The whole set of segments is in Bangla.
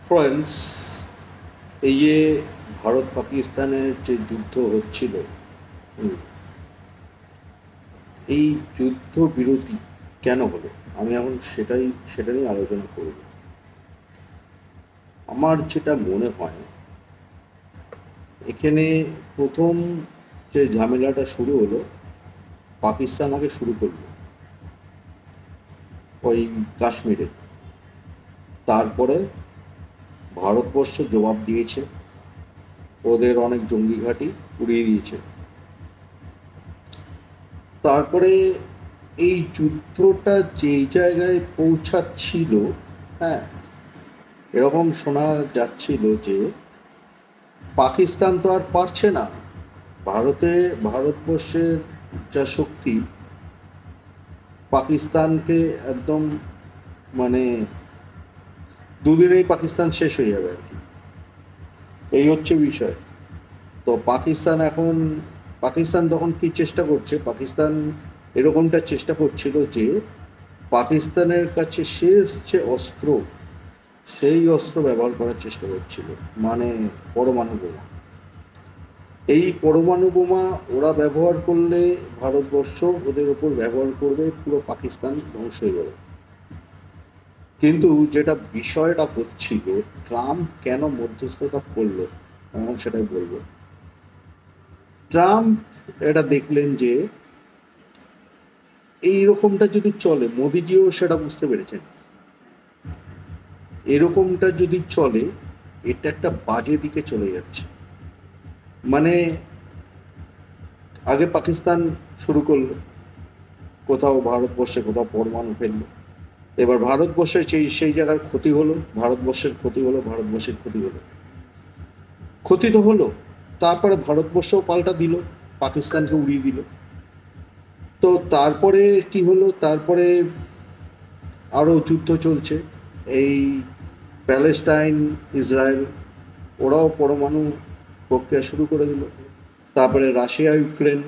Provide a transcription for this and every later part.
ফ্রেন্ডস, এই যে ভারত পাকিস্তানের যে যুদ্ধ হচ্ছিল, হুম, এই যুদ্ধ বিরতি কেন হলো? আমি এখন সেটা নিয়ে আলোচনা করব। আমার যেটা মনে হয়, এখানে প্রথম যে ঝামেলাটা শুরু হলো, পাকিস্তান আগে শুরু করলো ওই কাশ্মীরে। তারপরে ভারতবর্ষ জবাব দিয়েছে, ওদের অনেক জঙ্গি ঘাঁটি উড়িয়ে দিয়েছে। তারপরে এই যুদ্ধটা যেই জায়গায় পৌঁছাচ্ছিল, হ্যাঁ, এরকম শোনা যাচ্ছিল যে পাকিস্তান তো আর পারছে না। ভারতবর্ষের যা শক্তি, পাকিস্তানকে একদম, মানে দুদিনেই পাকিস্তান শেষ হয়ে যাবে আর কি। এই হচ্ছে বিষয়। তো পাকিস্তান তখন কি চেষ্টা করছে, পাকিস্তান এরকমটা চেষ্টা করছিল যে পাকিস্তানের কাছে শেষ যে অস্ত্র, সেই অস্ত্র ব্যবহার করার চেষ্টা করছিল, মানে পরমাণু বোমা। এই পরমাণু বোমা ওরা ব্যবহার করলে ভারতবর্ষ ওদের ওপর ব্যবহার করবে, পুরো পাকিস্তান ধ্বংস হয়ে যাবে। কিন্তু যেটা বিষয়টা হচ্ছিল, ট্রাম্প কেন মধ্যস্থতা করলো, এখন সেটাই বলবো। ট্রাম্প এটা দেখলেন যে এই রকমটা যদি চলে, মোদিজিও সেটা বুঝতে পেরেছেন, এরকমটা যদি চলে, এটা একটা বাজে দিকে চলে যাচ্ছে। মানে আগে পাকিস্তান শুরু করলো, কোথাও ভারতবর্ষে কোথাও পরমাণু ফেললো। এবার ভারতবর্ষের সেই জায়গার ক্ষতি হলো, ভারতবর্ষের ক্ষতি হলো। ক্ষতি তো হলো, তারপরে ভারতবর্ষও পাল্টা দিল, পাকিস্তানকে উড়িয়ে দিল। তো তারপরে কি হলো, তারপরে আরও যুদ্ধ চলছে। এই প্যালেস্টাইন, ইসরায়েল, ওরাও পরমাণু প্রক্রিয়া শুরু করে দিল। তারপরে রাশিয়া, ইউক্রেন,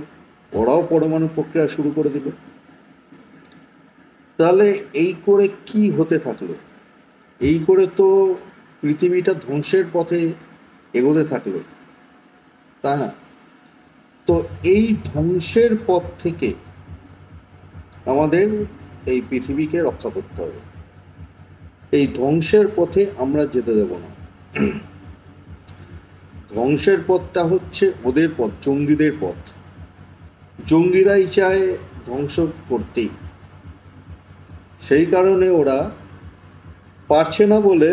ওরাও পরমাণু প্রক্রিয়া শুরু করে দিল। তাহলে এই করে কি হতে থাকলো? এই করে তো পৃথিবীটা ধ্বংসের পথে এগোতে থাকলো, তাই না? তো এই ধ্বংসের পথ থেকে আমাদের এই পৃথিবীকে রক্ষা করতে হবে। এই ধ্বংসের পথে আমরা যেতে দেব না। ধ্বংসের পথটা হচ্ছে ওদের পথ, জঙ্গিদের পথ। জঙ্গিরাই চায় ধ্বংস করতেই। সেই কারণে ওরা পারছে না বলে,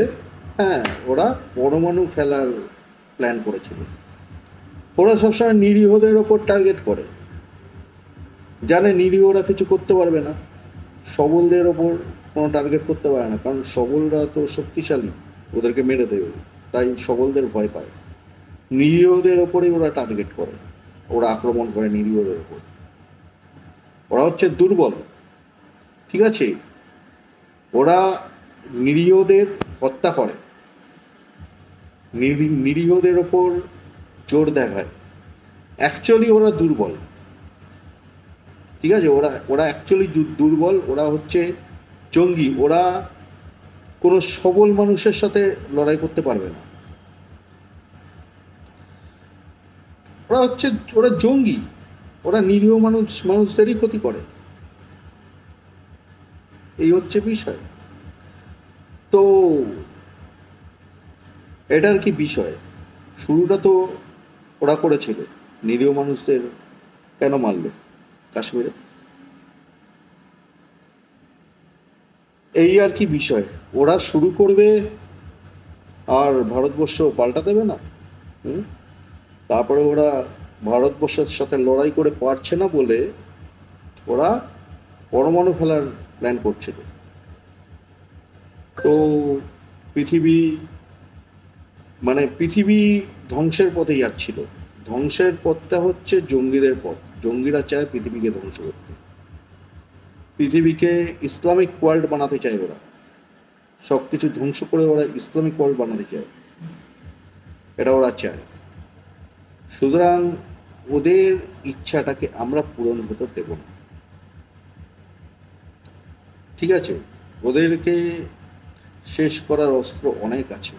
হ্যাঁ, ওরা পরমাণু ফেলার প্ল্যান করেছিল। ওরা সবসময় নিরীহদের ওপর টার্গেট করে, জানে নিরীহরা কিছু করতে পারবে না। সবলদের ওপর কোনো টার্গেট করতে পারে না, কারণ সবলরা তো শক্তিশালী, ওদেরকে মেরে দেবে, তাই সবলদের ভয় পায়। নিরীহদের ওপরেই ওরা টার্গেট করে, ওরা আক্রমণ করে নিরীহদের ওপর। ওরা হচ্ছে দুর্বল, ঠিক আছে? ওরা নিরীহদের হত্যা করে, নিরীহদের ওপর জোর দেখায়। অ্যাকচুয়ালি ওরা দুর্বল, ঠিক আছে? ওরা ওরা অ্যাকচুয়ালি দুর্বল, ওরা হচ্ছে জঙ্গি। ওরা কোনো সবল মানুষের সাথে লড়াই করতে পারবে না। ওরা জঙ্গি, ওরা নিরীহ মানুষদেরই ক্ষতি করে। এই হচ্ছে বিষয়। তো এটার কি বিষয়, শুরুটা তো ওরা করেছিল। নিরীহ মানুষদের কেন মারলো কাশ্মীরে? এই আর কি বিষয়, ওরা শুরু করবে আর ভারতবর্ষ পাল্টা দেবে না। হুম, তারপরে ওরা ভারতবর্ষের সাথে লড়াই করে পারছে না বলে ওরা পরমাণু ফেলার প্ল্যান করছিল। তো পৃথিবী, পৃথিবী ধ্বংসের পথে যাচ্ছিল। ধ্বংসের পথটা হচ্ছে জঙ্গিদের পথ। জঙ্গিরা চায় পৃথিবীকে ধ্বংস করতে, পৃথিবীকে ইসলামিক ওয়ার্ল্ড বানাতে চায়। ওরা সব কিছু ধ্বংস করে ওরা ইসলামিক ওয়ার্ল্ড বানাতে চায়, এটা ওরা চায়। সুতরাং ওদের ইচ্ছাটাকে আমরা পূরণ হতে দেব না, ঠিক আছে? ওদেরকে শেষ করার অস্ত্র অনেক আছে।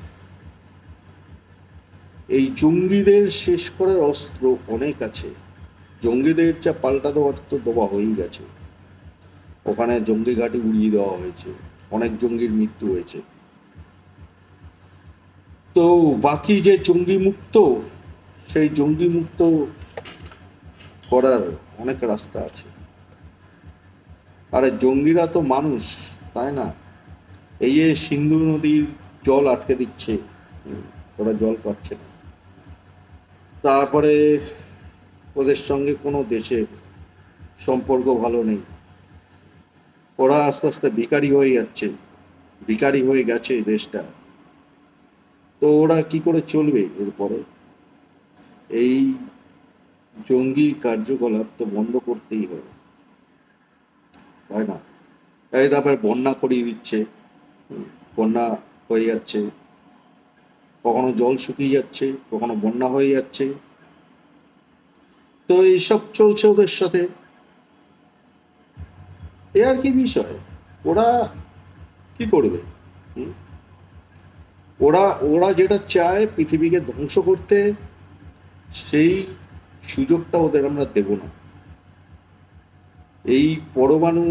এই জঙ্গিদের শেষ করার অস্ত্র অনেক আছে। জঙ্গিদের যা পাল্টা দেওয়ার তো দেওয়া হয়েই গেছে। ওখানে জঙ্গি ঘাঁটি উড়িয়ে দেওয়া হয়েছে, অনেক জঙ্গির মৃত্যু হয়েছে। তো বাকি যে জঙ্গি মুক্ত, সেই জঙ্গি মুক্ত করার অনেক রাস্তা আছে। আরে জঙ্গিরা তো মানুষ, তাই না? এই যে সিন্ধু নদীর জল আটকে দিচ্ছে, ওরা জল পাচ্ছে না। তারপরে ওদের সঙ্গে কোনো দেশের সম্পর্ক ভালো নেই। ওরা আস্তে আস্তে ভিখারি হয়ে যাচ্ছে, ভিখারি হয়ে গেছে দেশটা। তো ওরা কি করে চলবে এরপরে? এই জঙ্গি কার্যকলাপ তো বন্ধ করতেই হবে, তাই না? এই তারপরে বন্যা করিয়ে দিচ্ছে, বন্যা হয়ে যাচ্ছে, কখনো জল শুকিয়ে যাচ্ছে, কখনো বন্যা হয়ে যাচ্ছে। তো এইসব চলছে ওদের সাথে। এ আর কি বিষয়, ওরা কি করবে? হুম? ওরা ওরা যেটা চায় পৃথিবীকে ধ্বংস করতে, সেই সুযোগটা ওদের আমরা দেব না। এই পরমাণু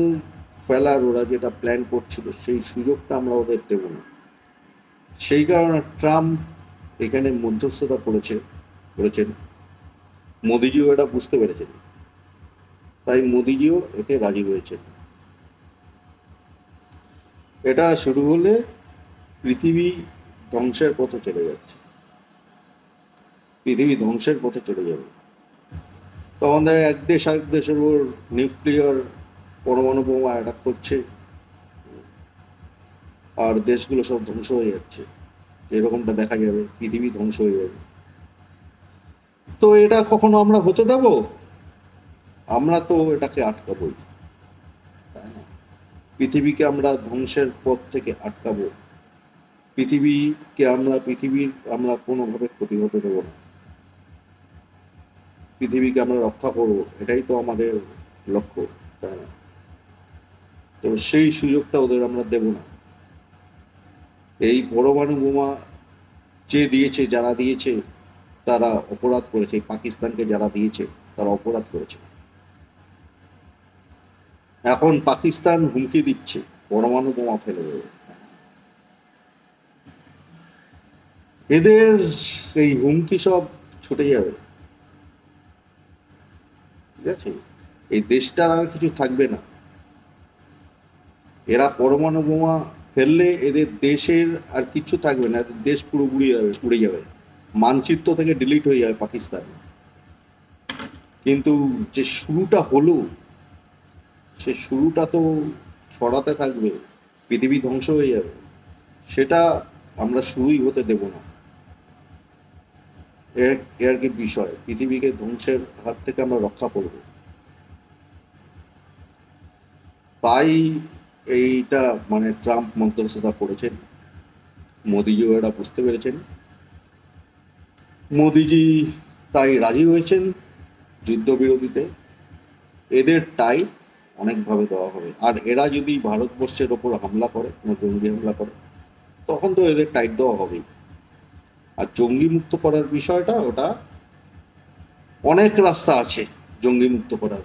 ফেলার ওরা যেটা প্ল্যান করছিল, সেই সুযোগটা আমরা ওদের দেব না। সেই কারণে ট্রাম্প এখানে মধ্যস্থতা করেছেন। মোদিজিও এটা বুঝতে পেরেছেন, তাই মোদিজিও এতে রাজি হয়েছেন। এটা শুরু হলে পৃথিবী ধ্বংসের পথে চলে যাচ্ছে, পৃথিবী ধ্বংসের পথে চলে যাবে। তখন এক দেশ আরেক দেশের উপর নিউক্লিয়ার পরমাণু বোমা অ্যাটাক করছে, আর দেশগুলো সব ধ্বংস হয়ে যাচ্ছে। এরকমটা দেখা যাবে, পৃথিবী ধ্বংস হয়ে যাবে। তো এটা কখনো আমরা হতে দেব? আমরা তো এটাকে আটকাবই, তাই না? পৃথিবীকে আমরা ধ্বংসের পথ থেকে আটকাবো। পৃথিবীর আমরা কোনোভাবে ক্ষতি হতে দেবো না। পৃথিবীকে আমরা রক্ষা করব, এটাই তো আমাদের লক্ষ্য, তাই না? তো সেই সুযোগটা ওদের আমরা দেব না। এই পরমাণু বোমা যারা দিয়েছে, তারা অপরাধ করেছে। পাকিস্তানকে যারা দিয়েছে, তারা অপরাধ করেছে। এখন পাকিস্তান হুমকি দিচ্ছে পরমাণু বোমা ফেলে দেবে। এদের এই হুমকি সব ছুটে যাবে, ঠিক আছে? এই দেশটার আর কিছু থাকবে না। এরা পরমাণু বোমা ফেললে এদের দেশের আর কিছু থাকবে না, এদের দেশ পুরো উড়ে যাবে, মানচিত্র থেকে ডিলিট হয়ে যাবে পাকিস্তান। কিন্তু যে শুরুটা হলো, সে শুরুটা তো ছড়াতে থাকবে, পৃথিবী ধ্বংস হয়ে যাবে। সেটা আমরা শুরুই হতে দেব না। এর কি বিষয়, পৃথিবীকে ধ্বংসের হাত থেকে আমরা রক্ষা করব। তাই এইটা মানে ট্রাম্প মধ্যস্থতা করেছেন। মোদিজিও এটা বুঝতে পেরেছেন। মোদিজি তাই রাজি হয়েছেন যুদ্ধবিরতিতে। এদের টাই অনেকভাবে দেওয়া হবে। আর এরা যদি ভারতবর্ষের ওপর হামলা করে, কোনো জঙ্গি হামলা করে, তখন তো এদের টাইট দেওয়া হবেই। আর জঙ্গি মুক্ত করার বিষয়টা, ওটা অনেক রাস্তা আছে জঙ্গি মুক্ত করার,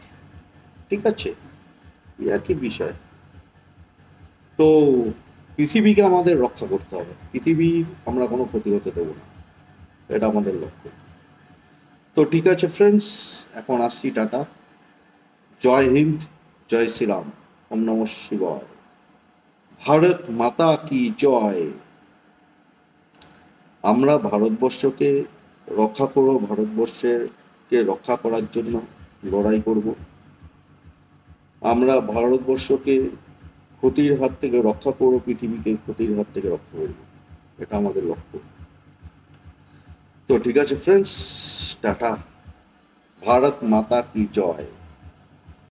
ঠিক আছে? এই আর কি বিষয়। তো পৃথিবীকে আমাদের রক্ষা করতে হবে, পৃথিবীর আমরা কোনো ক্ষতি হতে দেবো না, এটা আমাদের লক্ষ্য। তো ঠিক আছে ফ্রেন্ডস, এখন আসছি, টাটা। জয় হিন্দ, জয় শ্রীরাম, ওম নমঃ শিবায়। ভারত মাতা কি জয়। আমরা ভারতবর্ষকে রক্ষা করব, ভারতবর্ষকে রক্ষা করার জন্য লড়াই করব। আমরা ভারতবর্ষকে ক্ষতির হাত থেকে রক্ষা করব, পৃথিবীকে ক্ষতির হাত থেকে রক্ষা করব, এটা আমাদের লক্ষ্য। তো ঠিক আছে ফ্রেন্ডস, টাটা। ভারত মাতা কি জয়।